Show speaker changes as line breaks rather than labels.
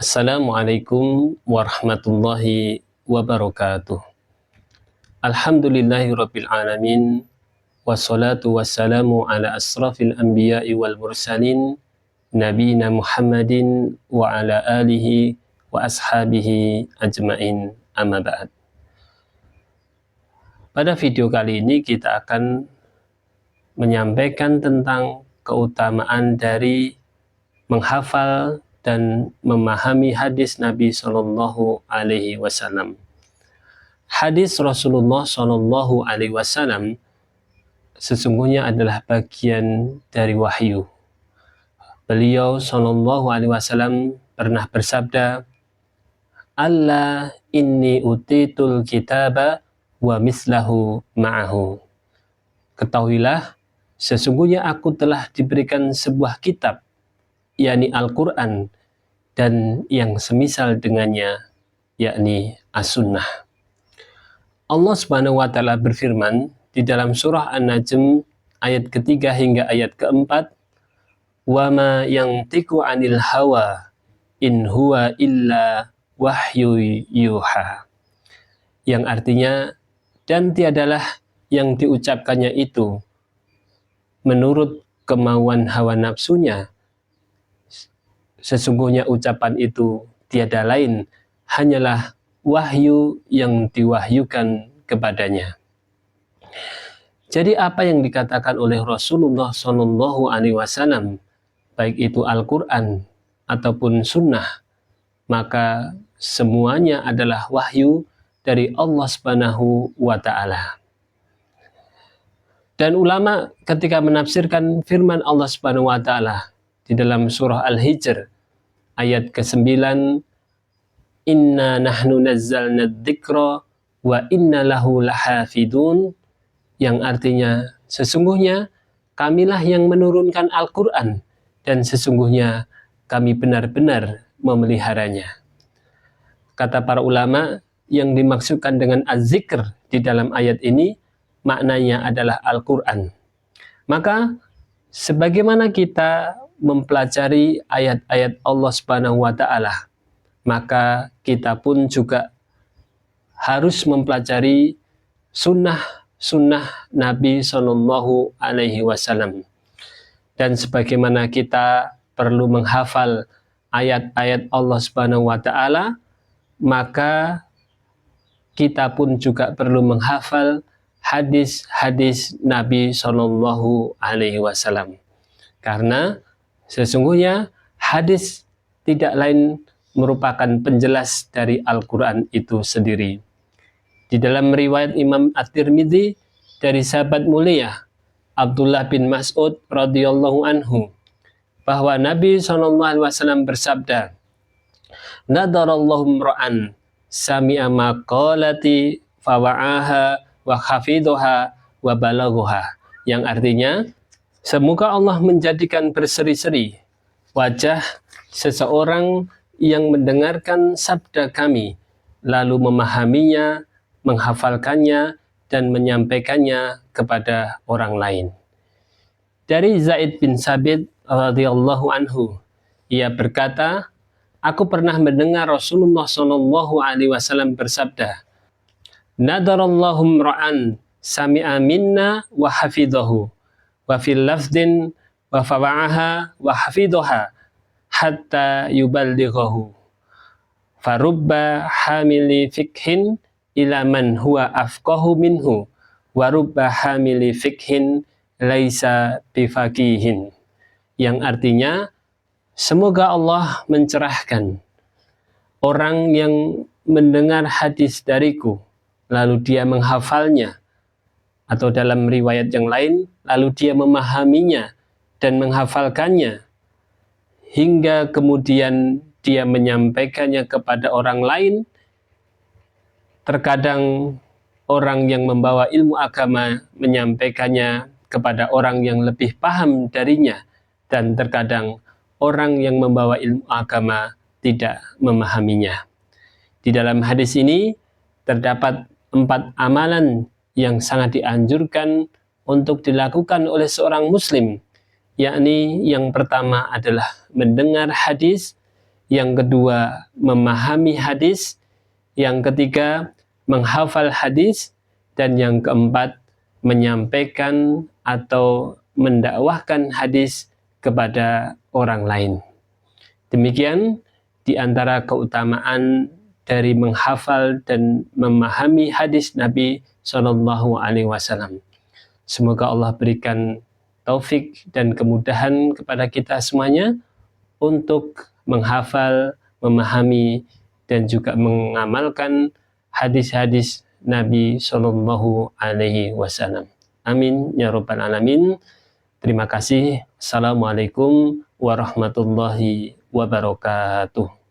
Assalamualaikum warahmatullahi wabarakatuh. Alhamdulillahirabbil alamin wassalatu wassalamu ala asrafil anbiya'i wal mursalin nabiyina Muhammadin wa ala alihi wa ashabihi ajmain, amma ba'd. Pada video kali ini kita akan menyampaikan tentang keutamaan dari menghafal dan memahami hadis Nabi Shallallahu Alaihi Wasallam. Hadis Rasulullah Shallallahu Alaihi Wasallam sesungguhnya adalah bagian dari wahyu. Beliau Shallallahu Alaihi Wasallam pernah bersabda, "Allah inni utitul kitaba wa mislahu ma'ahu." Ketahuilah, sesungguhnya aku telah diberikan sebuah kitab, yakni Al-Quran, dan yang semisal dengannya, yakni As-Sunnah. Allah Subhanahu wa Ta'ala berfirman di dalam surah An-Najm ayat ketiga hingga ayat keempat, "Wa ma yantiqu 'anil hawa in huwa illa wahyu yuha." Yang artinya, dan tiadalah yang diucapkannya itu menurut kemauan hawa nafsunya, sesungguhnya ucapan itu tiada lain hanyalah wahyu yang diwahyukan kepadanya. Jadi apa yang dikatakan oleh Rasulullah Shallallahu Alaihi Wasallam, baik itu Al-Quran ataupun Sunnah, maka semuanya adalah wahyu dari Allah Subhanahu wa Ta'ala. Dan ulama ketika menafsirkan firman Allah Subhanahu wa Ta'ala di dalam surah Al-Hijr ayat ke-9, "Inna nahnu nazzalna dzikra wa inna lahu lahafidun," yang artinya sesungguhnya kamilah yang menurunkan Al-Quran dan sesungguhnya kami benar-benar memeliharanya. Kata para ulama, yang dimaksudkan dengan az-zikr di dalam ayat ini maknanya adalah Al-Quran. Maka sebagaimana kita mempelajari ayat-ayat Allah Subhanahu wa Ta'ala, maka kita pun juga harus mempelajari sunnah Nabi Shallallahu Alaihi Wasallam. Dan sebagaimana kita perlu menghafal ayat-ayat Allah Subhanahu wa Ta'ala, maka kita pun juga perlu menghafal hadis-hadis Nabi Shallallahu Alaihi Wasallam. Karena sesungguhnya hadis tidak lain merupakan penjelas dari Al-Quran itu sendiri. Di dalam riwayat Imam At-Tirmidzi dari sahabat mulia Abdullah bin Mas'ud radhiyallahu anhu, bahwa Nabi SAW bersabda, "Nadarallahu imra'an sami'a maqalati fawa'aha wa khafidhoha wa balaghoha." Yang artinya, semoga Allah menjadikan berseri-seri wajah seseorang yang mendengarkan sabda kami, lalu memahaminya, menghafalkannya, dan menyampaikannya kepada orang lain. Dari Zaid bin Sabit radhiyallahu anhu, ia berkata, "Aku pernah mendengar Rasulullah Shallallahu Alaihi Wasallam bersabda, Nadarallahu imra'an sami'a minna wa hafidhahu wa fil lafdin wa fawa'aha wa hafidhaha hatta yuballighahu farubba hamili fikhin ila man huwa afqahu minhu wa rubba hamili fikhin laisa bifaqihin." Yang artinya, semoga Allah mencerahkan orang yang mendengar hadis dariku lalu dia menghafalnya, atau dalam riwayat yang lain, lalu dia memahaminya dan menghafalkannya, hingga kemudian dia menyampaikannya kepada orang lain. Terkadang orang yang membawa ilmu agama menyampaikannya kepada orang yang lebih paham darinya, dan terkadang orang yang membawa ilmu agama tidak memahaminya. Di dalam hadis ini terdapat 4 amalan yang sangat dianjurkan untuk dilakukan oleh seorang muslim, yakni yang pertama adalah mendengar hadis, yang kedua memahami hadis, yang ketiga menghafal hadis, dan yang keempat menyampaikan atau mendakwahkan hadis kepada orang lain. Demikian di antara keutamaan dari menghafal dan memahami hadis Nabi Shallallahu Alaihi Wasallam. Semoga Allah berikan taufik dan kemudahan kepada kita semuanya untuk menghafal, memahami, dan juga mengamalkan hadis-hadis Nabi Shallallahu Alaihi Wasallam. Amin ya Rabbal Alamin. Terima kasih. Assalamualaikum warahmatullahi wabarakatuh.